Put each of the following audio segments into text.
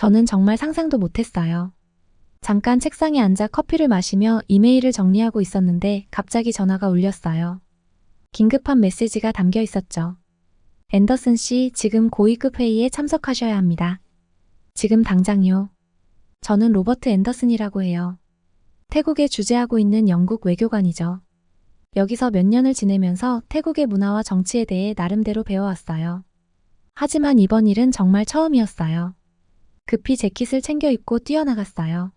저는 정말 상상도 못했어요. 잠깐 책상에 앉아 커피를 마시며 이메일을 정리하고 있었는데 갑자기 전화가 울렸어요. 긴급한 메시지가 담겨 있었죠. 앤더슨 씨, 지금 고위급 회의에 참석하셔야 합니다. 지금 당장요. 저는 로버트 앤더슨이라고 해요. 태국에 주재하고 있는 영국 외교관이죠. 여기서 몇 년을 지내면서 태국의 문화와 정치에 대해 나름대로 배워왔어요. 하지만 이번 일은 정말 처음이었어요. 급히 재킷을 챙겨 입고 뛰어나갔어요.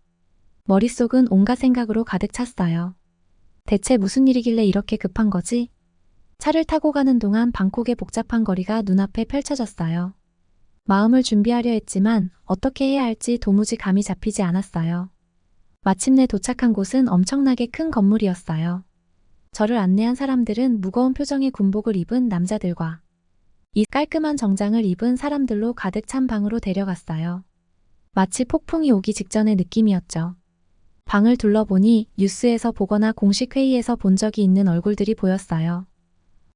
머릿속은 온갖 생각으로 가득 찼어요. 대체 무슨 일이길래 이렇게 급한 거지? 차를 타고 가는 동안 방콕의 복잡한 거리가 눈앞에 펼쳐졌어요. 마음을 준비하려 했지만 어떻게 해야 할지 도무지 감이 잡히지 않았어요. 마침내 도착한 곳은 엄청나게 큰 건물이었어요. 저를 안내한 사람들은 무거운 표정의 군복을 입은 남자들과 이 깔끔한 정장을 입은 사람들로 가득 찬 방으로 데려갔어요. 마치 폭풍이 오기 직전의 느낌이었죠. 방을 둘러보니 뉴스에서 보거나 공식 회의에서 본 적이 있는 얼굴들이 보였어요.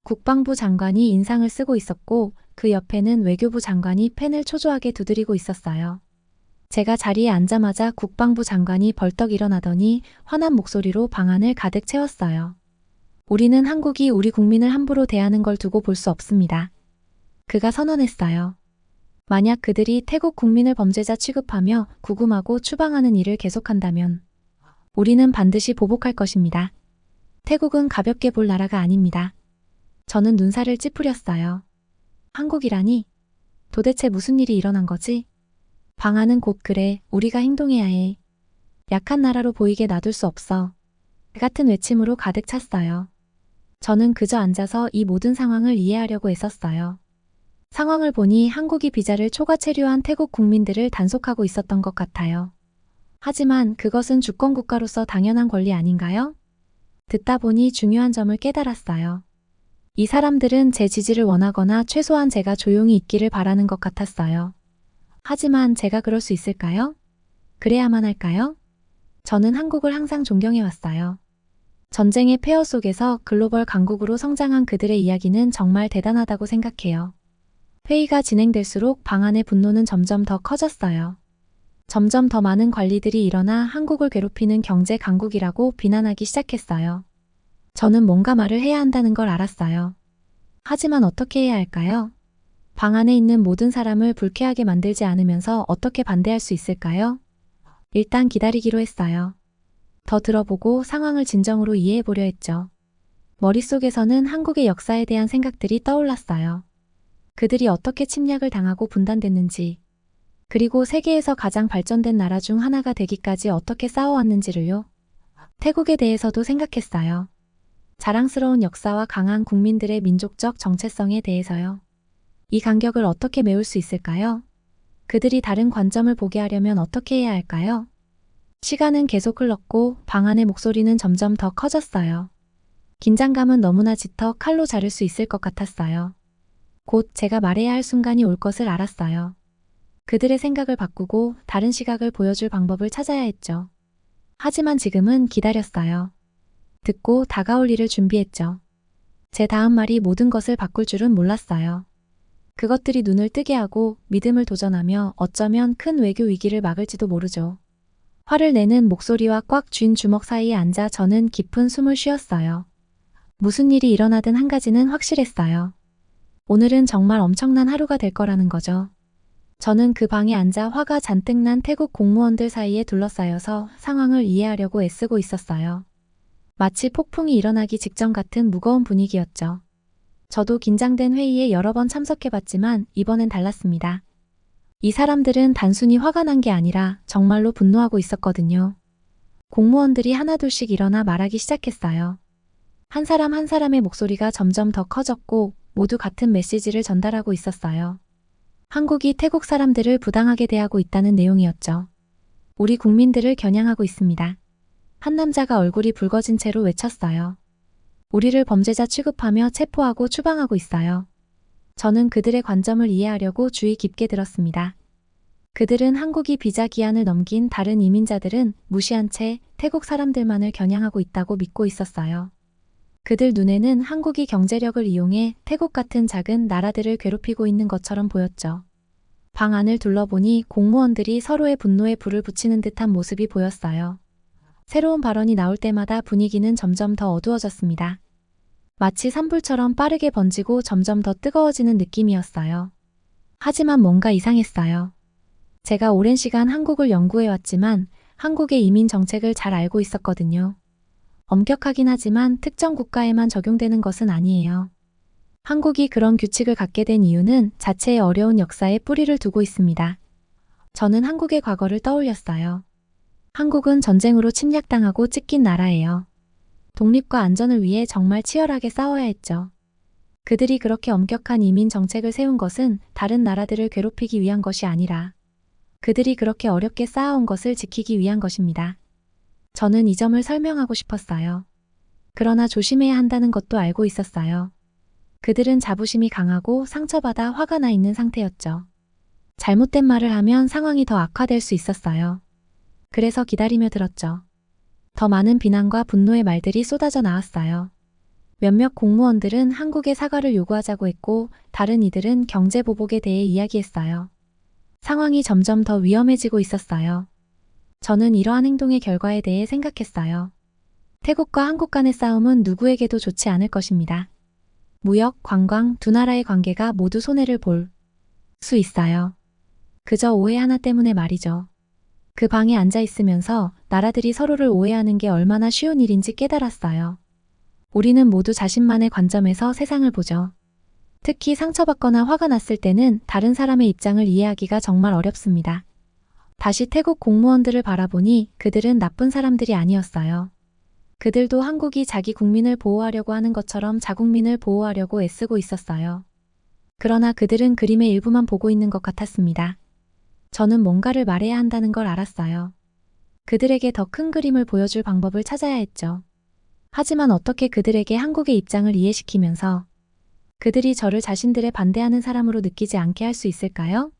국방부 장관이 인상을 쓰고 있었고 그 옆에는 외교부 장관이 펜을 초조하게 두드리고 있었어요. 제가 자리에 앉자마자 국방부 장관이 벌떡 일어나더니 환한 목소리로 방안을 가득 채웠어요. 우리는 한국이 우리 국민을 함부로 대하는 걸 두고 볼 수 없습니다. 그가 선언했어요. 만약 그들이 태국 국민을 범죄자 취급하며 구금하고 추방하는 일을 계속한다면 우리는 반드시 보복할 것입니다. 태국은 가볍게 볼 나라가 아닙니다. 저는 눈살을 찌푸렸어요. 한국이라니? 도대체 무슨 일이 일어난 거지? 방안은 곧 그래, 우리가 행동해야 해. 약한 나라로 보이게 놔둘 수 없어. 같은 외침으로 가득 찼어요. 저는 그저 앉아서 이 모든 상황을 이해하려고 애썼어요. 상황을 보니 한국이 비자를 초과 체류한 태국 국민들을 단속하고 있었던 것 같아요. 하지만 그것은 주권 국가로서 당연한 권리 아닌가요? 듣다 보니 중요한 점을 깨달았어요. 이 사람들은 제 지지를 원하거나 최소한 제가 조용히 있기를 바라는 것 같았어요. 하지만 제가 그럴 수 있을까요? 그래야만 할까요? 저는 한국을 항상 존경해왔어요. 전쟁의 폐허 속에서 글로벌 강국으로 성장한 그들의 이야기는 정말 대단하다고 생각해요. 회의가 진행될수록 방 안의 분노는 점점 더 커졌어요. 점점 더 많은 관리들이 일어나 한국을 괴롭히는 경제 강국이라고 비난하기 시작했어요. 저는 뭔가 말을 해야 한다는 걸 알았어요. 하지만 어떻게 해야 할까요? 방 안에 있는 모든 사람을 불쾌하게 만들지 않으면서 어떻게 반대할 수 있을까요? 일단 기다리기로 했어요. 더 들어보고 상황을 진정으로 이해해보려 했죠. 머릿속에서는 한국의 역사에 대한 생각들이 떠올랐어요. 그들이 어떻게 침략을 당하고 분단됐는지, 그리고 세계에서 가장 발전된 나라 중 하나가 되기까지 어떻게 싸워왔는지를요. 태국에 대해서도 생각했어요. 자랑스러운 역사와 강한 국민들의 민족적 정체성에 대해서요. 이 간격을 어떻게 메울 수 있을까요? 그들이 다른 관점을 보게 하려면 어떻게 해야 할까요? 시간은 계속 흘렀고 방 안의 목소리는 점점 더 커졌어요. 긴장감은 너무나 짙어 칼로 자를 수 있을 것 같았어요. 곧 제가 말해야 할 순간이 올 것을 알았어요. 그들의 생각을 바꾸고 다른 시각을 보여줄 방법을 찾아야 했죠. 하지만 지금은 기다렸어요. 듣고 다가올 일을 준비했죠. 제 다음 말이 모든 것을 바꿀 줄은 몰랐어요. 그것들이 눈을 뜨게 하고 믿음을 도전하며 어쩌면 큰 외교 위기를 막을지도 모르죠. 화를 내는 목소리와 꽉 쥔 주먹 사이에 앉아 저는 깊은 숨을 쉬었어요. 무슨 일이 일어나든 한 가지는 확실했어요. 오늘은 정말 엄청난 하루가 될 거라는 거죠. 저는 그 방에 앉아 화가 잔뜩 난 태국 공무원들 사이에 둘러싸여서 상황을 이해하려고 애쓰고 있었어요. 마치 폭풍이 일어나기 직전 같은 무거운 분위기였죠. 저도 긴장된 회의에 여러 번 참석해봤지만 이번엔 달랐습니다. 이 사람들은 단순히 화가 난 게 아니라 정말로 분노하고 있었거든요. 공무원들이 하나둘씩 일어나 말하기 시작했어요. 한 사람 한 사람의 목소리가 점점 더 커졌고 모두 같은 메시지를 전달하고 있었어요. 한국이 태국 사람들을 부당하게 대하고 있다는 내용이었죠. 우리 국민들을 겨냥하고 있습니다. 한 남자가 얼굴이 붉어진 채로 외쳤어요. 우리를 범죄자 취급하며 체포하고 추방하고 있어요. 저는 그들의 관점을 이해하려고 주의 깊게 들었습니다. 그들은 한국이 비자 기한을 넘긴 다른 이민자들은 무시한 채 태국 사람들만을 겨냥하고 있다고 믿고 있었어요. 그들 눈에는 한국이 경제력을 이용해 태국 같은 작은 나라들을 괴롭히고 있는 것처럼 보였죠. 방 안을 둘러보니 공무원들이 서로의 분노에 불을 붙이는 듯한 모습이 보였어요. 새로운 발언이 나올 때마다 분위기는 점점 더 어두워졌습니다. 마치 산불처럼 빠르게 번지고 점점 더 뜨거워지는 느낌이었어요. 하지만 뭔가 이상했어요. 제가 오랜 시간 한국을 연구해왔지만 한국의 이민 정책을 잘 알고 있었거든요. 엄격하긴 하지만 특정 국가에만 적용되는 것은 아니에요. 한국이 그런 규칙을 갖게 된 이유는 자체의 어려운 역사에 뿌리를 두고 있습니다. 저는 한국의 과거를 떠올렸어요. 한국은 전쟁으로 침략당하고 찢긴 나라예요. 독립과 안전을 위해 정말 치열하게 싸워야 했죠. 그들이 그렇게 엄격한 이민 정책을 세운 것은 다른 나라들을 괴롭히기 위한 것이 아니라 그들이 그렇게 어렵게 쌓아온 것을 지키기 위한 것입니다. 저는 이 점을 설명하고 싶었어요. 그러나 조심해야 한다는 것도 알고 있었어요. 그들은 자부심이 강하고 상처받아 화가 나 있는 상태였죠. 잘못된 말을 하면 상황이 더 악화될 수 있었어요. 그래서 기다리며 들었죠. 더 많은 비난과 분노의 말들이 쏟아져 나왔어요. 몇몇 공무원들은 한국의 사과를 요구하자고 했고 다른 이들은 경제 보복에 대해 이야기했어요. 상황이 점점 더 위험해지고 있었어요. 저는 이러한 행동의 결과에 대해 생각했어요. 태국과 한국 간의 싸움은 누구에게도 좋지 않을 것입니다. 무역, 관광 두 나라의 관계가 모두 손해를 볼 수 있어요. 그저 오해 하나 때문에 말이죠. 그 방에 앉아 있으면서 나라들이 서로를 오해하는 게 얼마나 쉬운 일인지 깨달았어요. 우리는 모두 자신만의 관점에서 세상을 보죠. 특히 상처받거나 화가 났을 때는 다른 사람의 입장을 이해하기가 정말 어렵습니다. 다시 태국 공무원들을 바라보니 그들은 나쁜 사람들이 아니었어요. 그들도 한국이 자기 국민을 보호하려고 하는 것처럼 자국민을 보호하려고 애쓰고 있었어요. 그러나 그들은 그림의 일부만 보고 있는 것 같았습니다. 저는 뭔가를 말해야 한다는 걸 알았어요. 그들에게 더 큰 그림을 보여줄 방법을 찾아야 했죠. 하지만 어떻게 그들에게 한국의 입장을 이해시키면서 그들이 저를 자신들의 반대하는 사람으로 느끼지 않게 할 수 있을까요?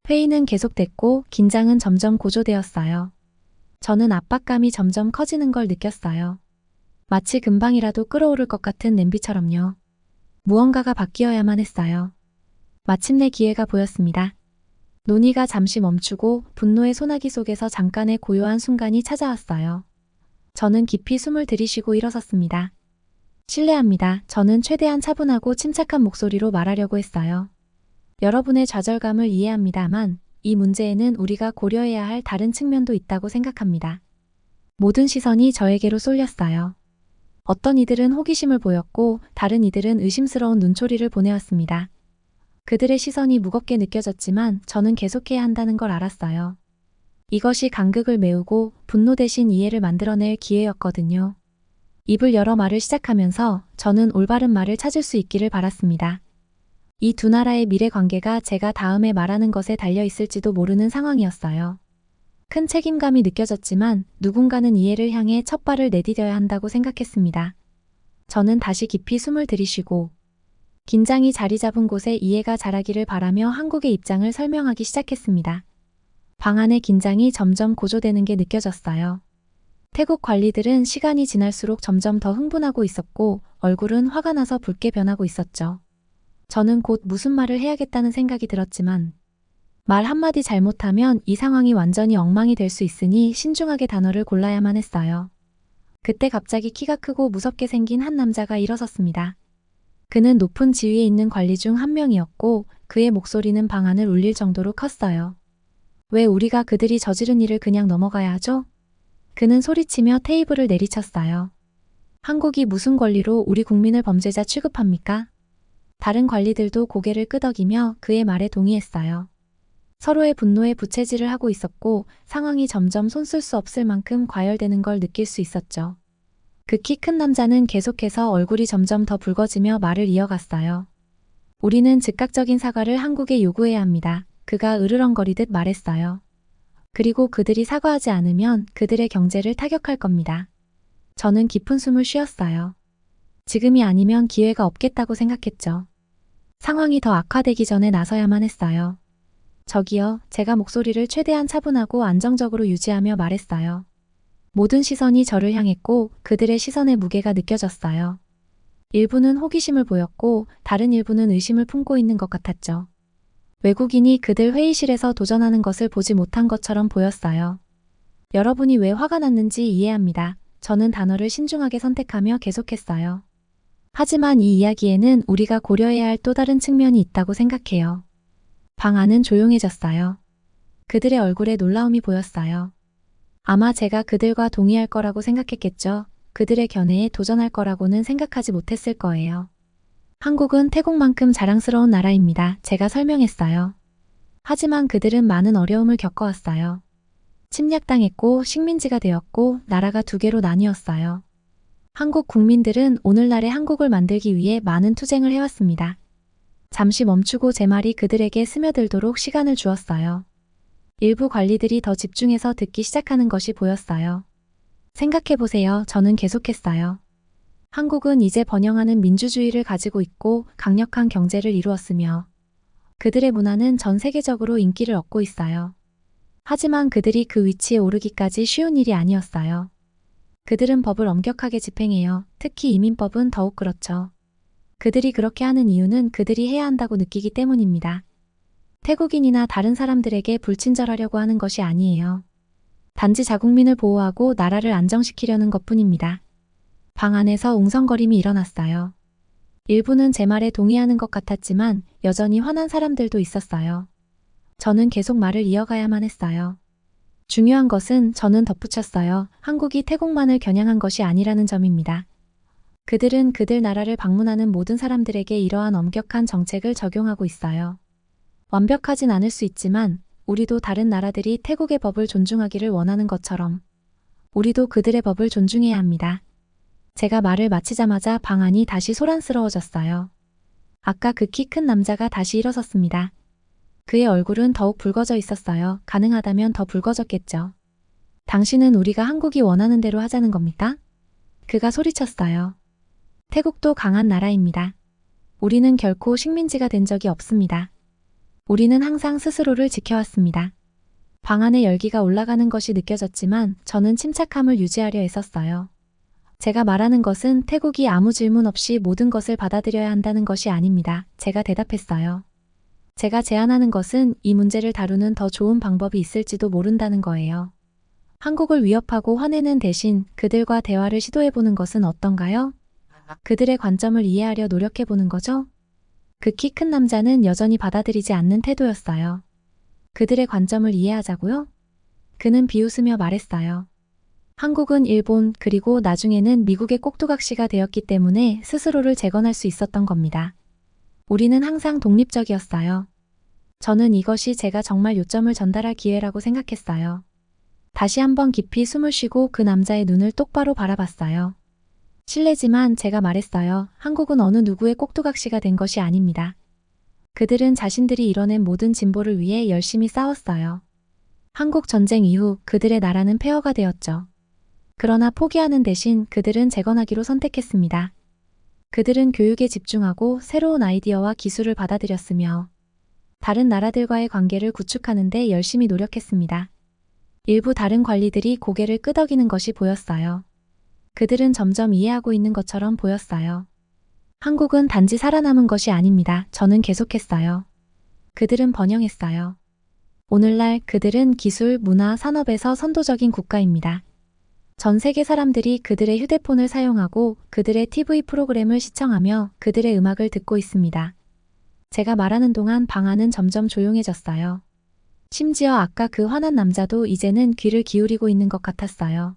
회의는 계속됐고 긴장은 점점 고조되었어요. 저는 압박감이 점점 커지는 걸 느꼈어요. 마치 금방이라도 끓어오를 것 같은 냄비처럼요. 무언가가 바뀌어야만 했어요. 마침내 기회가 보였습니다. 논의가 잠시 멈추고 분노의 소나기 속에서 잠깐의 고요한 순간이 찾아왔어요. 저는 깊이 숨을 들이쉬고 일어섰습니다. 실례합니다. 저는 최대한 차분하고 침착한 목소리로 말하려고 했어요. 여러분의 좌절감을 이해합니다만 이 문제에는 우리가 고려해야 할 다른 측면도 있다고 생각합니다. 모든 시선이 저에게로 쏠렸어요. 어떤 이들은 호기심을 보였고 다른 이들은 의심스러운 눈초리를 보내왔습니다. 그들의 시선이 무겁게 느껴졌지만 저는 계속해야 한다는 걸 알았어요. 이것이 간극을 메우고 분노 대신 이해를 만들어낼 기회였거든요. 입을 열어 말을 시작하면서 저는 올바른 말을 찾을 수 있기를 바랐습니다. 이 두 나라의 미래 관계가 제가 다음에 말하는 것에 달려 있을지도 모르는 상황이었어요. 큰 책임감이 느껴졌지만 누군가는 이해를 향해 첫 발을 내디뎌야 한다고 생각했습니다. 저는 다시 깊이 숨을 들이쉬고 긴장이 자리 잡은 곳에 이해가 자라기를 바라며 한국의 입장을 설명하기 시작했습니다. 방 안의 긴장이 점점 고조되는 게 느껴졌어요. 태국 관리들은 시간이 지날수록 점점 더 흥분하고 있었고 얼굴은 화가 나서 붉게 변하고 있었죠. 저는 곧 무슨 말을 해야겠다는 생각이 들었지만 말 한마디 잘못하면 이 상황이 완전히 엉망이 될 수 있으니 신중하게 단어를 골라야만 했어요. 그때 갑자기 키가 크고 무섭게 생긴 한 남자가 일어섰습니다. 그는 높은 지위에 있는 관리 중 한 명이었고 그의 목소리는 방 안을 울릴 정도로 컸어요. 왜 우리가 그들이 저지른 일을 그냥 넘어가야 하죠? 그는 소리치며 테이블을 내리쳤어요. 한국이 무슨 권리로 우리 국민을 범죄자 취급합니까? 다른 관리들도 고개를 끄덕이며 그의 말에 동의했어요. 서로의 분노에 부채질을 하고 있었고 상황이 점점 손쓸 수 없을 만큼 과열되는 걸 느낄 수 있었죠. 그 키 큰 남자는 계속해서 얼굴이 점점 더 붉어지며 말을 이어갔어요. 우리는 즉각적인 사과를 한국에 요구해야 합니다. 그가 으르렁거리듯 말했어요. 그리고 그들이 사과하지 않으면 그들의 경제를 타격할 겁니다. 저는 깊은 숨을 쉬었어요. 지금이 아니면 기회가 없겠다고 생각했죠. 상황이 더 악화되기 전에 나서야만 했어요. 저기요, 제가 목소리를 최대한 차분하고 안정적으로 유지하며 말했어요. 모든 시선이 저를 향했고 그들의 시선의 무게가 느껴졌어요. 일부는 호기심을 보였고 다른 일부는 의심을 품고 있는 것 같았죠. 외국인이 그들 회의실에서 도전하는 것을 보지 못한 것처럼 보였어요. 여러분이 왜 화가 났는지 이해합니다. 저는 단어를 신중하게 선택하며 계속했어요. 하지만 이 이야기에는 우리가 고려해야 할 또 다른 측면이 있다고 생각해요. 방 안은 조용해졌어요. 그들의 얼굴에 놀라움이 보였어요. 아마 제가 그들과 동의할 거라고 생각했겠죠. 그들의 견해에 도전할 거라고는 생각하지 못했을 거예요. 한국은 태국만큼 자랑스러운 나라입니다. 제가 설명했어요. 하지만 그들은 많은 어려움을 겪어왔어요. 침략당했고 식민지가 되었고 나라가 두 개로 나뉘었어요. 한국 국민들은 오늘날의 한국을 만들기 위해 많은 투쟁을 해왔습니다. 잠시 멈추고 제 말이 그들에게 스며들도록 시간을 주었어요. 일부 관리들이 더 집중해서 듣기 시작하는 것이 보였어요. 생각해보세요. 저는 계속했어요. 한국은 이제 번영하는 민주주의를 가지고 있고 강력한 경제를 이루었으며 그들의 문화는 전 세계적으로 인기를 얻고 있어요. 하지만 그들이 그 위치에 오르기까지 쉬운 일이 아니었어요. 그들은 법을 엄격하게 집행해요. 특히 이민법은 더욱 그렇죠. 그들이 그렇게 하는 이유는 그들이 해야 한다고 느끼기 때문입니다. 태국인이나 다른 사람들에게 불친절하려고 하는 것이 아니에요. 단지 자국민을 보호하고 나라를 안정시키려는 것뿐입니다. 방 안에서 웅성거림이 일어났어요. 일부는 제 말에 동의하는 것 같았지만 여전히 화난 사람들도 있었어요. 저는 계속 말을 이어가야만 했어요. 중요한 것은 저는 덧붙였어요. 한국이 태국만을 겨냥한 것이 아니라는 점입니다. 그들은 그들 나라를 방문하는 모든 사람들에게 이러한 엄격한 정책을 적용하고 있어요. 완벽하진 않을 수 있지만 우리도 다른 나라들이 태국의 법을 존중하기를 원하는 것처럼 우리도 그들의 법을 존중해야 합니다. 제가 말을 마치자마자 방 안이 다시 소란스러워졌어요. 아까 그 키 큰 남자가 다시 일어섰습니다. 그의 얼굴은 더욱 붉어져 있었어요. 가능하다면 더 붉어졌겠죠. 당신은 우리가 한국이 원하는 대로 하자는 겁니까? 그가 소리쳤어요. 태국도 강한 나라입니다. 우리는 결코 식민지가 된 적이 없습니다. 우리는 항상 스스로를 지켜왔습니다. 방 안에 열기가 올라가는 것이 느껴졌지만 저는 침착함을 유지하려 애썼어요. 제가 말하는 것은 태국이 아무 질문 없이 모든 것을 받아들여야 한다는 것이 아닙니다. 제가 대답했어요. 제가 제안하는 것은 이 문제를 다루는 더 좋은 방법이 있을지도 모른다는 거예요. 한국을 위협하고 화내는 대신 그들과 대화를 시도해보는 것은 어떤가요? 그들의 관점을 이해하려 노력해보는 거죠? 그 키 큰 남자는 여전히 받아들이지 않는 태도였어요. 그들의 관점을 이해하자고요? 그는 비웃으며 말했어요. 한국은 일본 그리고 나중에는 미국의 꼭두각시가 되었기 때문에 스스로를 재건할 수 있었던 겁니다. 우리는 항상 독립적이었어요. 저는 이것이 제가 정말 요점을 전달할 기회라고 생각했어요. 다시 한번 깊이 숨을 쉬고 그 남자의 눈을 똑바로 바라봤어요. 실례지만 제가 말했어요. 한국은 어느 누구의 꼭두각시가 된 것이 아닙니다. 그들은 자신들이 이뤄낸 모든 진보를 위해 열심히 싸웠어요. 한국 전쟁 이후 그들의 나라는 폐허가 되었죠. 그러나 포기하는 대신 그들은 재건하기로 선택했습니다. 그들은 교육에 집중하고 새로운 아이디어와 기술을 받아들였으며 다른 나라들과의 관계를 구축하는 데 열심히 노력했습니다. 일부 다른 관리들이 고개를 끄덕이는 것이 보였어요. 그들은 점점 이해하고 있는 것처럼 보였어요. 한국은 단지 살아남은 것이 아닙니다. 저는 계속했어요. 그들은 번영했어요. 오늘날 그들은 기술, 문화, 산업에서 선도적인 국가입니다. 전 세계 사람들이 그들의 휴대폰을 사용하고 그들의 TV 프로그램을 시청하며 그들의 음악을 듣고 있습니다. 제가 말하는 동안 방 안은 점점 조용해졌어요. 심지어 아까 그 화난 남자도 이제는 귀를 기울이고 있는 것 같았어요.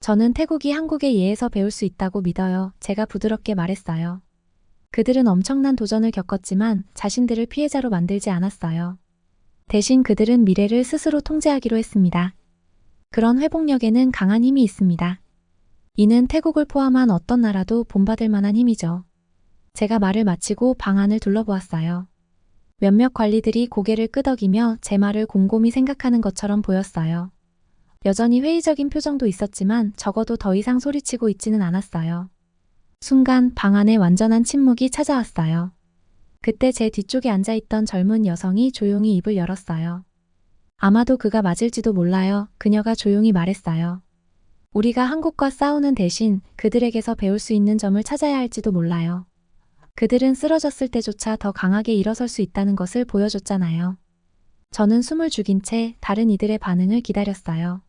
저는 태국이 한국의 예에서 배울 수 있다고 믿어요. 제가 부드럽게 말했어요. 그들은 엄청난 도전을 겪었지만 자신들을 피해자로 만들지 않았어요. 대신 그들은 미래를 스스로 통제하기로 했습니다. 그런 회복력에는 강한 힘이 있습니다. 이는 태국을 포함한 어떤 나라도 본받을 만한 힘이죠. 제가 말을 마치고 방 안을 둘러보았어요. 몇몇 관리들이 고개를 끄덕이며 제 말을 곰곰이 생각하는 것처럼 보였어요. 여전히 회의적인 표정도 있었지만 적어도 더 이상 소리치고 있지는 않았어요. 순간 방 안에 완전한 침묵이 찾아왔어요. 그때 제 뒤쪽에 앉아있던 젊은 여성이 조용히 입을 열었어요. 아마도 그가 맞을지도 몰라요. 그녀가 조용히 말했어요. 우리가 한국과 싸우는 대신 그들에게서 배울 수 있는 점을 찾아야 할지도 몰라요. 그들은 쓰러졌을 때조차 더 강하게 일어설 수 있다는 것을 보여줬잖아요. 저는 숨을 죽인 채 다른 이들의 반응을 기다렸어요.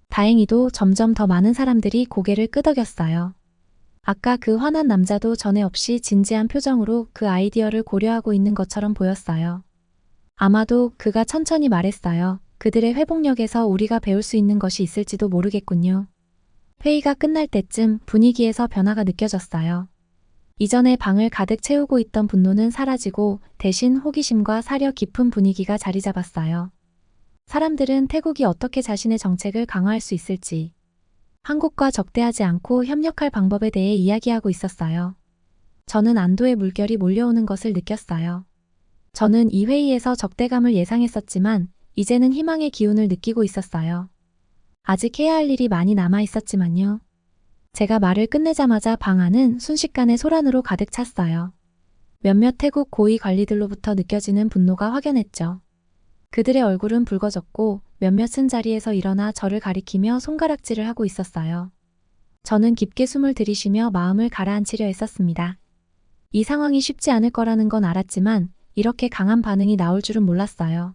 다행히도 점점 더 많은 사람들이 고개를 끄덕였어요. 아까 그 화난 남자도 전에 없이 진지한 표정으로 그 아이디어를 고려하고 있는 것처럼 보였어요. 아마도 그가 천천히 말했어요. 그들의 회복력에서 우리가 배울 수 있는 것이 있을지도 모르겠군요. 회의가 끝날 때쯤 분위기에서 변화가 느껴졌어요. 이전에 방을 가득 채우고 있던 분노는 사라지고 대신 호기심과 사려 깊은 분위기가 자리 잡았어요. 사람들은 태국이 어떻게 자신의 정책을 강화할 수 있을지, 한국과 적대하지 않고 협력할 방법에 대해 이야기하고 있었어요. 저는 안도의 물결이 몰려오는 것을 느꼈어요. 저는 이 회의에서 적대감을 예상했었지만 이제는 희망의 기운을 느끼고 있었어요. 아직 해야 할 일이 많이 남아 있었지만요. 제가 말을 끝내자마자 방 안은 순식간에 소란으로 가득 찼어요. 몇몇 태국 고위 관리들로부터 느껴지는 분노가 확연했죠. 그들의 얼굴은 붉어졌고 몇몇은 자리에서 일어나 저를 가리키며 손가락질을 하고 있었어요. 저는 깊게 숨을 들이쉬며 마음을 가라앉히려 했었습니다. 이 상황이 쉽지 않을 거라는 건 알았지만 이렇게 강한 반응이 나올 줄은 몰랐어요.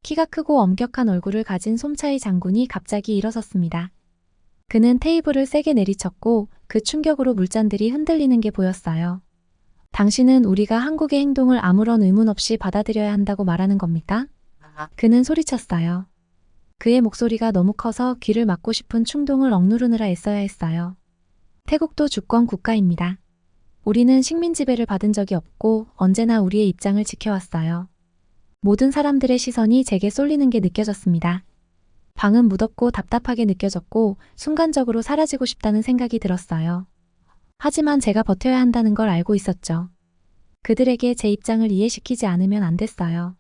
키가 크고 엄격한 얼굴을 가진 솜차이 장군이 갑자기 일어섰습니다. 그는 테이블을 세게 내리쳤고 그 충격으로 물잔들이 흔들리는 게 보였어요. 당신은 우리가 한국의 행동을 아무런 의문 없이 받아들여야 한다고 말하는 겁니까? 그는 소리쳤어요. 그의 목소리가 너무 커서 귀를 막고 싶은 충동을 억누르느라 애써야 했어요. 태국도 주권 국가입니다. 우리는 식민 지배를 받은 적이 없고 언제나 우리의 입장을 지켜왔어요. 모든 사람들의 시선이 제게 쏠리는 게 느껴졌습니다. 방은 무덥고 답답하게 느껴졌고 순간적으로 사라지고 싶다는 생각이 들었어요. 하지만 제가 버텨야 한다는 걸 알고 있었죠. 그들에게 제 입장을 이해시키지 않으면 안 됐어요.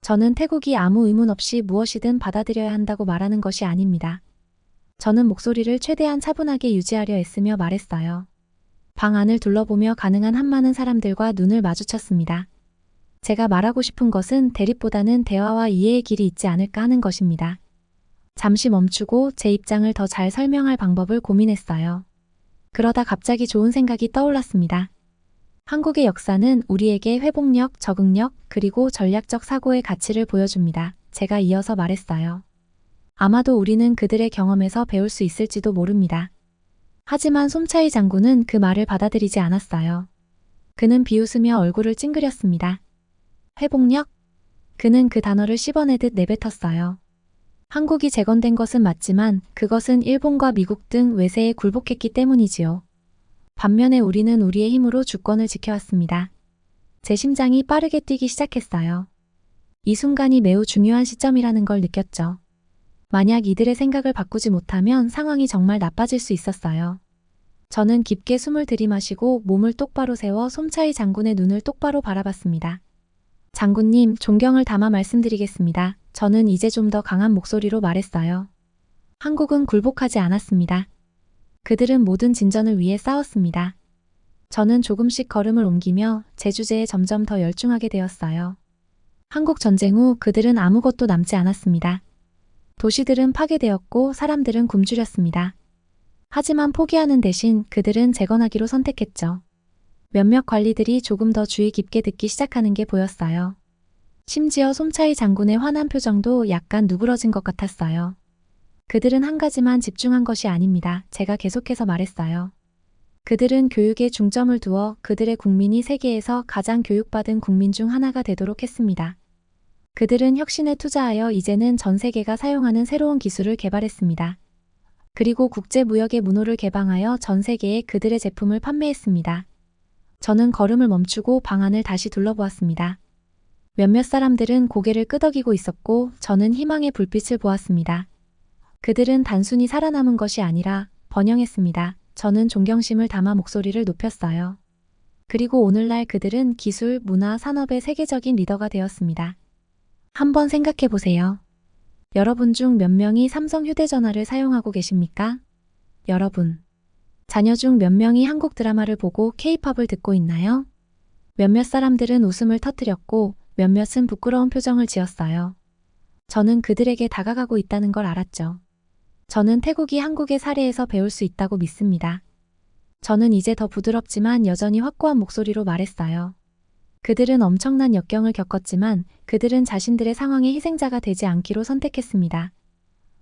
저는 태국이 아무 의문 없이 무엇이든 받아들여야 한다고 말하는 것이 아닙니다. 저는 목소리를 최대한 차분하게 유지하려 애쓰며 말했어요. 방 안을 둘러보며 가능한 한 많은 사람들과 눈을 마주쳤습니다. 제가 말하고 싶은 것은 대립보다는 대화와 이해의 길이 있지 않을까 하는 것입니다. 잠시 멈추고 제 입장을 더 잘 설명할 방법을 고민했어요. 그러다 갑자기 좋은 생각이 떠올랐습니다. 한국의 역사는 우리에게 회복력, 적응력, 그리고 전략적 사고의 가치를 보여줍니다. 제가 이어서 말했어요. 아마도 우리는 그들의 경험에서 배울 수 있을지도 모릅니다. 하지만 솜차이 장군은 그 말을 받아들이지 않았어요. 그는 비웃으며 얼굴을 찡그렸습니다. 회복력? 그는 그 단어를 씹어내듯 내뱉었어요. 한국이 재건된 것은 맞지만 그것은 일본과 미국 등 외세에 굴복했기 때문이지요. 반면에 우리는 우리의 힘으로 주권을 지켜왔습니다. 제 심장이 빠르게 뛰기 시작했어요. 이 순간이 매우 중요한 시점이라는 걸 느꼈죠. 만약 이들의 생각을 바꾸지 못하면 상황이 정말 나빠질 수 있었어요. 저는 깊게 숨을 들이마시고 몸을 똑바로 세워 솜차이 장군의 눈을 똑바로 바라봤습니다. 장군님, 존경을 담아 말씀드리겠습니다. 저는 이제 좀 더 강한 목소리로 말했어요. 한국은 굴복하지 않았습니다. 그들은 모든 진전을 위해 싸웠습니다. 저는 조금씩 걸음을 옮기며 제 주제에 점점 더 열중하게 되었어요. 한국 전쟁 후 그들은 아무것도 남지 않았습니다. 도시들은 파괴되었고 사람들은 굶주렸습니다. 하지만 포기하는 대신 그들은 재건하기로 선택했죠. 몇몇 관리들이 조금 더 주의 깊게 듣기 시작하는 게 보였어요. 심지어 솜차이 장군의 화난 표정도 약간 누그러진 것 같았어요. 그들은 한 가지만 집중한 것이 아닙니다. 제가 계속해서 말했어요. 그들은 교육에 중점을 두어 그들의 국민이 세계에서 가장 교육받은 국민 중 하나가 되도록 했습니다. 그들은 혁신에 투자하여 이제는 전 세계가 사용하는 새로운 기술을 개발했습니다. 그리고 국제무역의 문호를 개방하여 전 세계에 그들의 제품을 판매했습니다. 저는 걸음을 멈추고 방 안을 다시 둘러보았습니다. 몇몇 사람들은 고개를 끄덕이고 있었고 저는 희망의 불빛을 보았습니다. 그들은 단순히 살아남은 것이 아니라 번영했습니다. 저는 존경심을 담아 목소리를 높였어요. 그리고 오늘날 그들은 기술, 문화, 산업의 세계적인 리더가 되었습니다. 한번 생각해 보세요. 여러분 중 몇 명이 삼성 휴대전화를 사용하고 계십니까? 여러분. 자녀 중 몇 명이 한국 드라마를 보고 K-팝을 듣고 있나요? 몇몇 사람들은 웃음을 터뜨렸고 몇몇은 부끄러운 표정을 지었어요. 저는 그들에게 다가가고 있다는 걸 알았죠. 저는 태국이 한국의 사례에서 배울 수 있다고 믿습니다. 저는 이제 더 부드럽지만 여전히 확고한 목소리로 말했어요. 그들은 엄청난 역경을 겪었지만 그들은 자신들의 상황의 희생자가 되지 않기로 선택했습니다.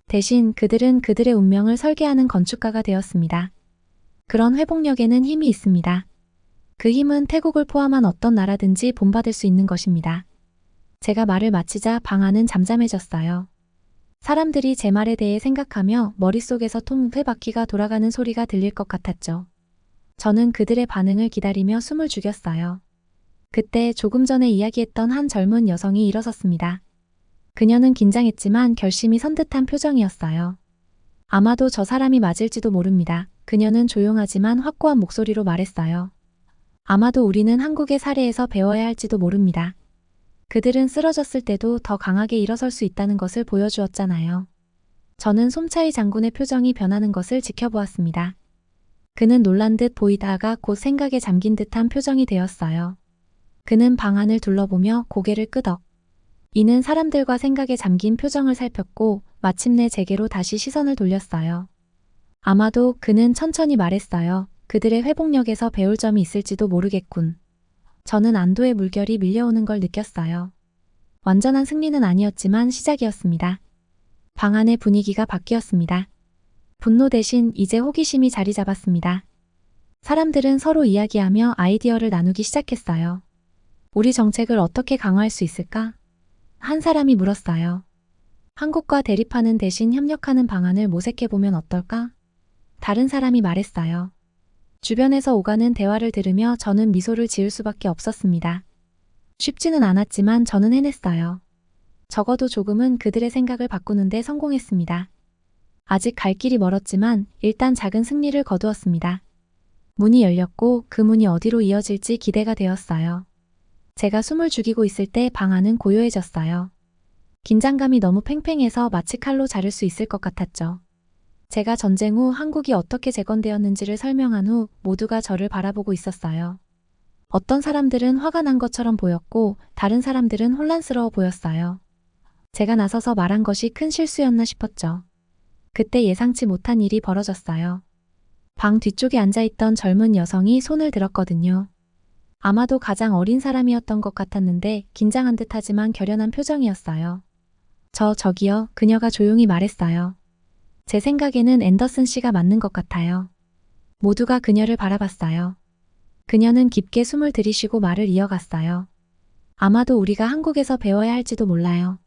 대신 그들은 그들의 운명을 설계하는 건축가가 되었습니다. 그런 회복력에는 힘이 있습니다. 그 힘은 태국을 포함한 어떤 나라든지 본받을 수 있는 것입니다. 제가 말을 마치자 방 안은 잠잠해졌어요. 사람들이 제 말에 대해 생각하며 머릿속에서 통회바퀴가 돌아가는 소리가 들릴 것 같았죠. 저는 그들의 반응을 기다리며 숨을 죽였어요. 그때 조금 전에 이야기했던 한 젊은 여성이 일어섰습니다. 그녀는 긴장했지만 결심이 선 듯한 표정이었어요. 아마도 저 사람이 맞을지도 모릅니다. 그녀는 조용하지만 확고한 목소리로 말했어요. 아마도 우리는 한국의 사례에서 배워야 할지도 모릅니다. 그들은 쓰러졌을 때도 더 강하게 일어설 수 있다는 것을 보여주었잖아요. 저는 솜차이 장군의 표정이 변하는 것을 지켜보았습니다. 그는 놀란 듯 보이다가 곧 생각에 잠긴 듯한 표정이 되었어요. 그는 방 안을 둘러보며 고개를 끄덕. 이는 사람들과 생각에 잠긴 표정을 살폈고 마침내 제게로 다시 시선을 돌렸어요. 아마도 그는 천천히 말했어요. 그들의 회복력에서 배울 점이 있을지도 모르겠군. 저는 안도의 물결이 밀려오는 걸 느꼈어요. 완전한 승리는 아니었지만 시작이었습니다. 방 안의 분위기가 바뀌었습니다. 분노 대신 이제 호기심이 자리 잡았습니다. 사람들은 서로 이야기하며 아이디어를 나누기 시작했어요. 우리 정책을 어떻게 강화할 수 있을까? 한 사람이 물었어요. 한국과 대립하는 대신 협력하는 방안을 모색해보면 어떨까? 다른 사람이 말했어요. 주변에서 오가는 대화를 들으며 저는 미소를 지을 수밖에 없었습니다. 쉽지는 않았지만 저는 해냈어요. 적어도 조금은 그들의 생각을 바꾸는데 성공했습니다. 아직 갈 길이 멀었지만 일단 작은 승리를 거두었습니다. 문이 열렸고 그 문이 어디로 이어질지 기대가 되었어요. 제가 숨을 죽이고 있을 때 방 안은 고요해졌어요. 긴장감이 너무 팽팽해서 마치 칼로 자를 수 있을 것 같았죠. 제가 전쟁 후 한국이 어떻게 재건되었는지를 설명한 후 모두가 저를 바라보고 있었어요. 어떤 사람들은 화가 난 것처럼 보였고 다른 사람들은 혼란스러워 보였어요. 제가 나서서 말한 것이 큰 실수였나 싶었죠. 그때 예상치 못한 일이 벌어졌어요. 방 뒤쪽에 앉아있던 젊은 여성이 손을 들었거든요. 아마도 가장 어린 사람이었던 것 같았는데 긴장한 듯하지만 결연한 표정이었어요. 저기요, 그녀가 조용히 말했어요. 제 생각에는 앤더슨 씨가 맞는 것 같아요. 모두가 그녀를 바라봤어요. 그녀는 깊게 숨을 들이쉬고 말을 이어갔어요. 아마도 우리가 한국에서 배워야 할지도 몰라요.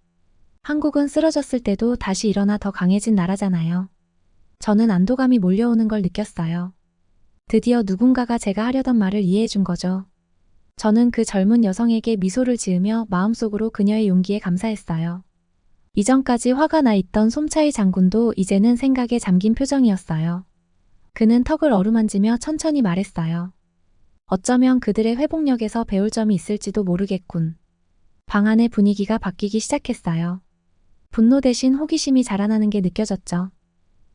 한국은 쓰러졌을 때도 다시 일어나 더 강해진 나라잖아요. 저는 안도감이 몰려오는 걸 느꼈어요. 드디어 누군가가 제가 하려던 말을 이해해 준 거죠. 저는 그 젊은 여성에게 미소를 지으며 마음속으로 그녀의 용기에 감사했어요. 이전까지 화가 나 있던 솜차이 장군도 이제는 생각에 잠긴 표정이었어요. 그는 턱을 어루만지며 천천히 말했어요. 어쩌면 그들의 회복력에서 배울 점이 있을지도 모르겠군. 방 안의 분위기가 바뀌기 시작했어요. 분노 대신 호기심이 자라나는 게 느껴졌죠.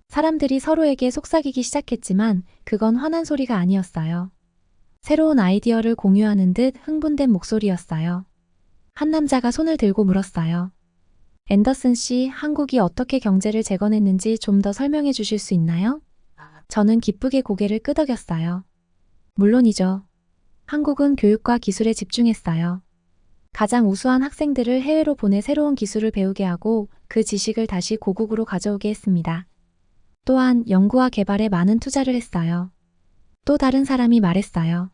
사람들이 서로에게 속삭이기 시작했지만 그건 화난 소리가 아니었어요. 새로운 아이디어를 공유하는 듯 흥분된 목소리였어요. 한 남자가 손을 들고 물었어요. 앤더슨 씨, 한국이 어떻게 경제를 재건했는지 좀 더 설명해 주실 수 있나요? 저는 기쁘게 고개를 끄덕였어요. 물론이죠. 한국은 교육과 기술에 집중했어요. 가장 우수한 학생들을 해외로 보내 새로운 기술을 배우게 하고 그 지식을 다시 고국으로 가져오게 했습니다. 또한 연구와 개발에 많은 투자를 했어요. 또 다른 사람이 말했어요.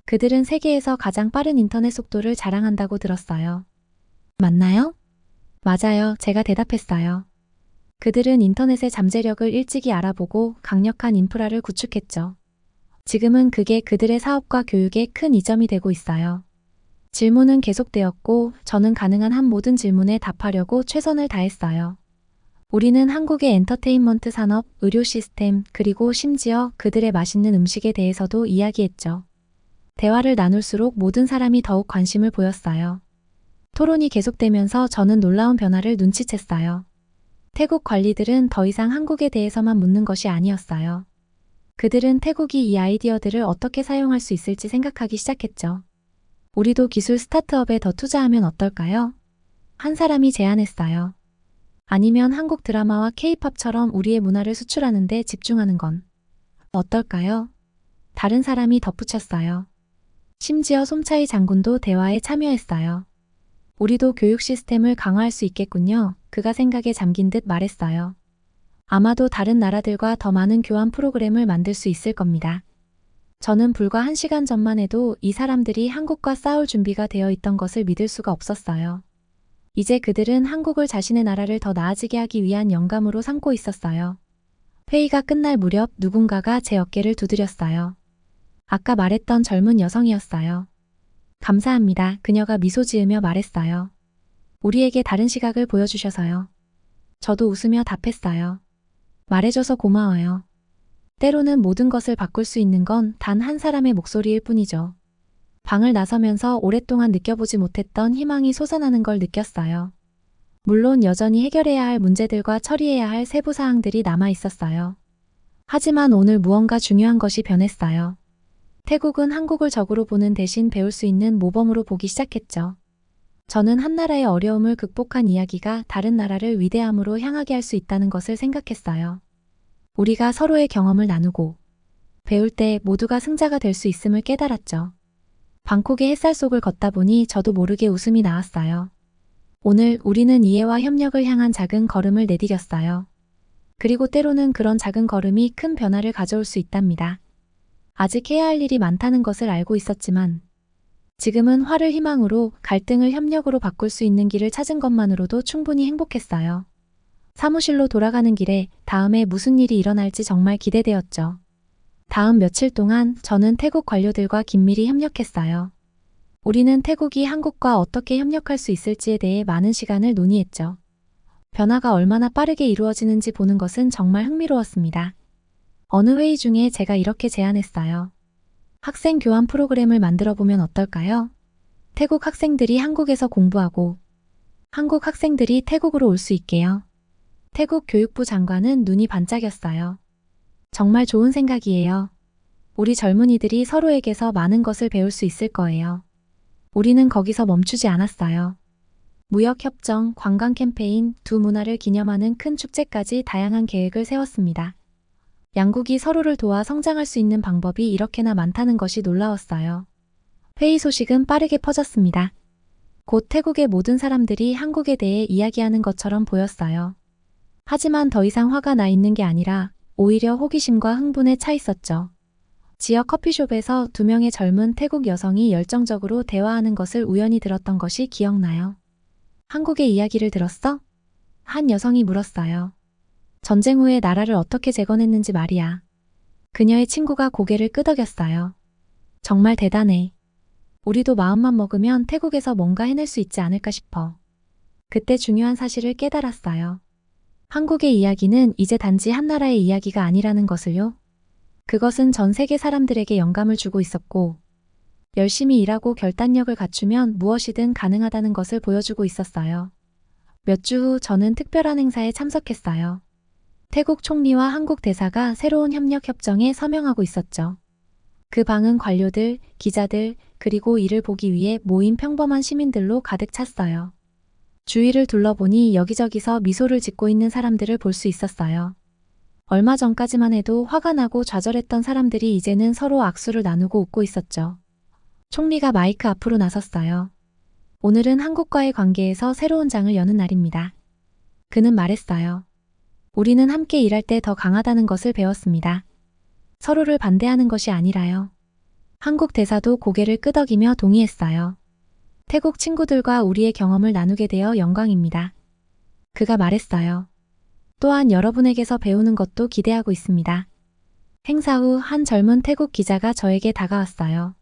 그들은 세계에서 가장 빠른 인터넷 속도를 자랑한다고 들었어요. 맞나요? 맞아요. 제가 대답했어요. 그들은 인터넷의 잠재력을 일찍이 알아보고 강력한 인프라를 구축했죠. 지금은 그게 그들의 사업과 교육에 큰 이점이 되고 있어요. 질문은 계속되었고 저는 가능한 한 모든 질문에 답하려고 최선을 다했어요. 우리는 한국의 엔터테인먼트 산업, 의료 시스템, 그리고 심지어 그들의 맛있는 음식에 대해서도 이야기했죠. 대화를 나눌수록 모든 사람이 더욱 관심을 보였어요. 토론이 계속되면서 저는 놀라운 변화를 눈치챘어요. 태국 관리들은 더 이상 한국에 대해서만 묻는 것이 아니었어요. 그들은 태국이 이 아이디어들을 어떻게 사용할 수 있을지 생각하기 시작했죠. 우리도 기술 스타트업에 더 투자하면 어떨까요? 한 사람이 제안했어요. 아니면 한국 드라마와 케이팝처럼 우리의 문화를 수출하는 데 집중하는 건 어떨까요? 다른 사람이 덧붙였어요. 심지어 솜차이 장군도 대화에 참여했어요. 우리도 교육 시스템을 강화할 수 있겠군요. 그가 생각에 잠긴 듯 말했어요. 아마도 다른 나라들과 더 많은 교환 프로그램을 만들 수 있을 겁니다. 저는 불과 1시간 전만 해도 이 사람들이 한국과 싸울 준비가 되어 있던 것을 믿을 수가 없었어요. 이제 그들은 한국을 자신의 나라를 더 나아지게 하기 위한 영감으로 삼고 있었어요. 회의가 끝날 무렵 누군가가 제 어깨를 두드렸어요. 아까 말했던 젊은 여성이었어요. 감사합니다. 그녀가 미소 지으며 말했어요. 우리에게 다른 시각을 보여주셔서요. 저도 웃으며 답했어요. 말해줘서 고마워요. 때로는 모든 것을 바꿀 수 있는 건 단 한 사람의 목소리일 뿐이죠. 방을 나서면서 오랫동안 느껴보지 못했던 희망이 솟아나는 걸 느꼈어요. 물론 여전히 해결해야 할 문제들과 처리해야 할 세부 사항들이 남아 있었어요. 하지만 오늘 무언가 중요한 것이 변했어요. 태국은 한국을 적으로 보는 대신 배울 수 있는 모범으로 보기 시작했죠. 저는 한 나라의 어려움을 극복한 이야기가 다른 나라를 위대함으로 향하게 할 수 있다는 것을 생각했어요. 우리가 서로의 경험을 나누고 배울 때 모두가 승자가 될 수 있음을 깨달았죠. 방콕의 햇살 속을 걷다 보니 저도 모르게 웃음이 나왔어요. 오늘 우리는 이해와 협력을 향한 작은 걸음을 내디뎠어요. 그리고 때로는 그런 작은 걸음이 큰 변화를 가져올 수 있답니다. 아직 해야 할 일이 많다는 것을 알고 있었지만 지금은 화를 희망으로, 갈등을 협력으로 바꿀 수 있는 길을 찾은 것만으로도 충분히 행복했어요. 사무실로 돌아가는 길에 다음에 무슨 일이 일어날지 정말 기대되었죠. 다음 며칠 동안 저는 태국 관료들과 긴밀히 협력했어요. 우리는 태국이 한국과 어떻게 협력할 수 있을지에 대해 많은 시간을 논의했죠. 변화가 얼마나 빠르게 이루어지는지 보는 것은 정말 흥미로웠습니다. 어느 회의 중에 제가 이렇게 제안했어요. 학생 교환 프로그램을 만들어 보면 어떨까요? 태국 학생들이 한국에서 공부하고 한국 학생들이 태국으로 올 수 있게요. 태국 교육부 장관은 눈이 반짝였어요. 정말 좋은 생각이에요. 우리 젊은이들이 서로에게서 많은 것을 배울 수 있을 거예요. 우리는 거기서 멈추지 않았어요. 무역협정, 관광 캠페인, 두 문화를 기념하는 큰 축제까지 다양한 계획을 세웠습니다. 양국이 서로를 도와 성장할 수 있는 방법이 이렇게나 많다는 것이 놀라웠어요. 회의 소식은 빠르게 퍼졌습니다. 곧 태국의 모든 사람들이 한국에 대해 이야기하는 것처럼 보였어요. 하지만 더 이상 화가 나 있는 게 아니라 오히려 호기심과 흥분에 차 있었죠. 지역 커피숍에서 2명의 젊은 태국 여성이 열정적으로 대화하는 것을 우연히 들었던 것이 기억나요. 한국의 이야기를 들었어? 한 여성이 물었어요. 전쟁 후에 나라를 어떻게 재건했는지 말이야. 그녀의 친구가 고개를 끄덕였어요. 정말 대단해. 우리도 마음만 먹으면 태국에서 뭔가 해낼 수 있지 않을까 싶어. 그때 중요한 사실을 깨달았어요. 한국의 이야기는 이제 단지 한 나라의 이야기가 아니라는 것을요. 그것은 전 세계 사람들에게 영감을 주고 있었고, 열심히 일하고 결단력을 갖추면 무엇이든 가능하다는 것을 보여주고 있었어요. 몇 주 후 저는 특별한 행사에 참석했어요. 태국 총리와 한국 대사가 새로운 협력 협정에 서명하고 있었죠. 그 방은 관료들, 기자들, 그리고 이를 보기 위해 모인 평범한 시민들로 가득 찼어요. 주위를 둘러보니 여기저기서 미소를 짓고 있는 사람들을 볼 수 있었어요. 얼마 전까지만 해도 화가 나고 좌절했던 사람들이 이제는 서로 악수를 나누고 웃고 있었죠. 총리가 마이크 앞으로 나섰어요. 오늘은 한국과의 관계에서 새로운 장을 여는 날입니다. 그는 말했어요. 우리는 함께 일할 때 더 강하다는 것을 배웠습니다. 서로를 반대하는 것이 아니라요. 한국 대사도 고개를 끄덕이며 동의했어요. 태국 친구들과 우리의 경험을 나누게 되어 영광입니다. 그가 말했어요. 또한 여러분에게서 배우는 것도 기대하고 있습니다. 행사 후 한 젊은 태국 기자가 저에게 다가왔어요.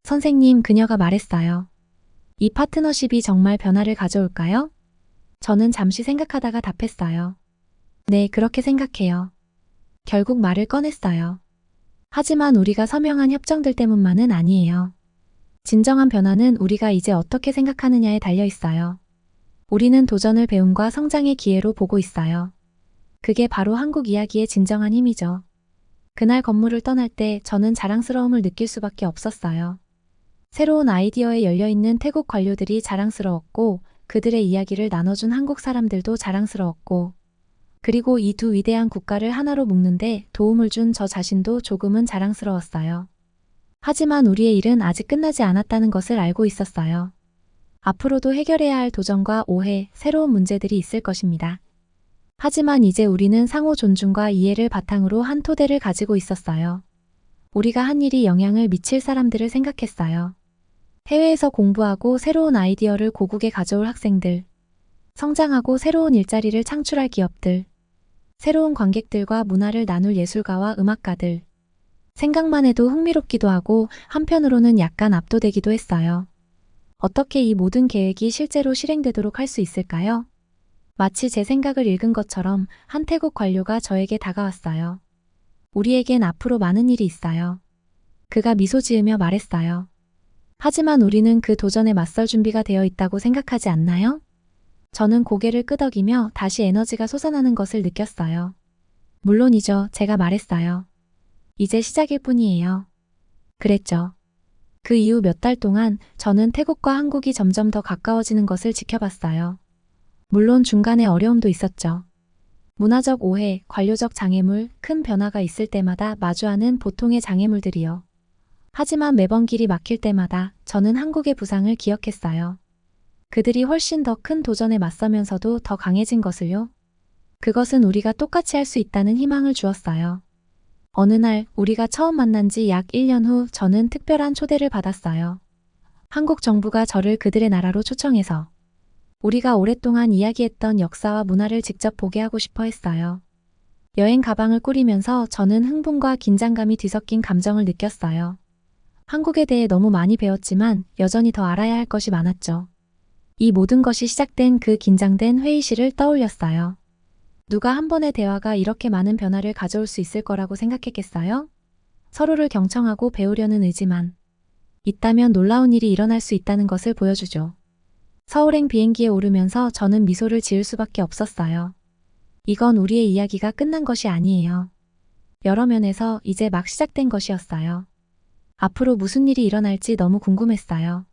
선생님, 그녀가 말했어요. 이 파트너십이 정말 변화를 가져올까요? 저는 잠시 생각하다가 답했어요. 네, 그렇게 생각해요. 결국 말을 꺼냈어요. 하지만 우리가 서명한 협정들 때문만은 아니에요. 진정한 변화는 우리가 이제 어떻게 생각하느냐에 달려 있어요. 우리는 도전을 배움과 성장의 기회로 보고 있어요. 그게 바로 한국 이야기의 진정한 힘이죠. 그날 건물을 떠날 때 저는 자랑스러움을 느낄 수밖에 없었어요. 새로운 아이디어에 열려있는 태국 관료들이 자랑스러웠고, 그들의 이야기를 나눠준 한국 사람들도 자랑스러웠고, 그리고 이 두 위대한 국가를 하나로 묶는데 도움을 준 저 자신도 조금은 자랑스러웠어요. 하지만 우리의 일은 아직 끝나지 않았다는 것을 알고 있었어요. 앞으로도 해결해야 할 도전과 오해, 새로운 문제들이 있을 것입니다. 하지만 이제 우리는 상호 존중과 이해를 바탕으로 한 토대를 가지고 있었어요. 우리가 한 일이 영향을 미칠 사람들을 생각했어요. 해외에서 공부하고 새로운 아이디어를 고국에 가져올 학생들, 성장하고 새로운 일자리를 창출할 기업들, 새로운 관객들과 문화를 나눌 예술가와 음악가들. 생각만 해도 흥미롭기도 하고 한편으로는 약간 압도되기도 했어요. 어떻게 이 모든 계획이 실제로 실행되도록 할 수 있을까요? 마치 제 생각을 읽은 것처럼 한 태국 관료가 저에게 다가왔어요. 우리에겐 앞으로 많은 일이 있어요. 그가 미소 지으며 말했어요. 하지만 우리는 그 도전에 맞설 준비가 되어 있다고 생각하지 않나요? 저는 고개를 끄덕이며 다시 에너지가 솟아나는 것을 느꼈어요. 물론이죠, 제가 말했어요. 이제 시작일 뿐이에요. 그랬죠. 그 이후 몇 달 동안 저는 태국과 한국이 점점 더 가까워지는 것을 지켜봤어요. 물론 중간에 어려움도 있었죠. 문화적 오해, 관료적 장애물, 큰 변화가 있을 때마다 마주하는 보통의 장애물들이요. 하지만 매번 길이 막힐 때마다 저는 한국의 부상을 기억했어요. 그들이 훨씬 더 큰 도전에 맞서면서도 더 강해진 것을요. 그것은 우리가 똑같이 할 수 있다는 희망을 주었어요. 어느 날 우리가 처음 만난 지 약 1년 후 저는 특별한 초대를 받았어요. 한국 정부가 저를 그들의 나라로 초청해서 우리가 오랫동안 이야기했던 역사와 문화를 직접 보게 하고 싶어 했어요. 여행 가방을 꾸리면서 저는 흥분과 긴장감이 뒤섞인 감정을 느꼈어요. 한국에 대해 너무 많이 배웠지만 여전히 더 알아야 할 것이 많았죠. 이 모든 것이 시작된 그 긴장된 회의실을 떠올렸어요. 누가 한 번의 대화가 이렇게 많은 변화를 가져올 수 있을 거라고 생각했겠어요? 서로를 경청하고 배우려는 의지만 있다면 놀라운 일이 일어날 수 있다는 것을 보여주죠. 서울행 비행기에 오르면서 저는 미소를 지을 수밖에 없었어요. 이건 우리의 이야기가 끝난 것이 아니에요. 여러 면에서 이제 막 시작된 것이었어요. 앞으로 무슨 일이 일어날지 너무 궁금했어요.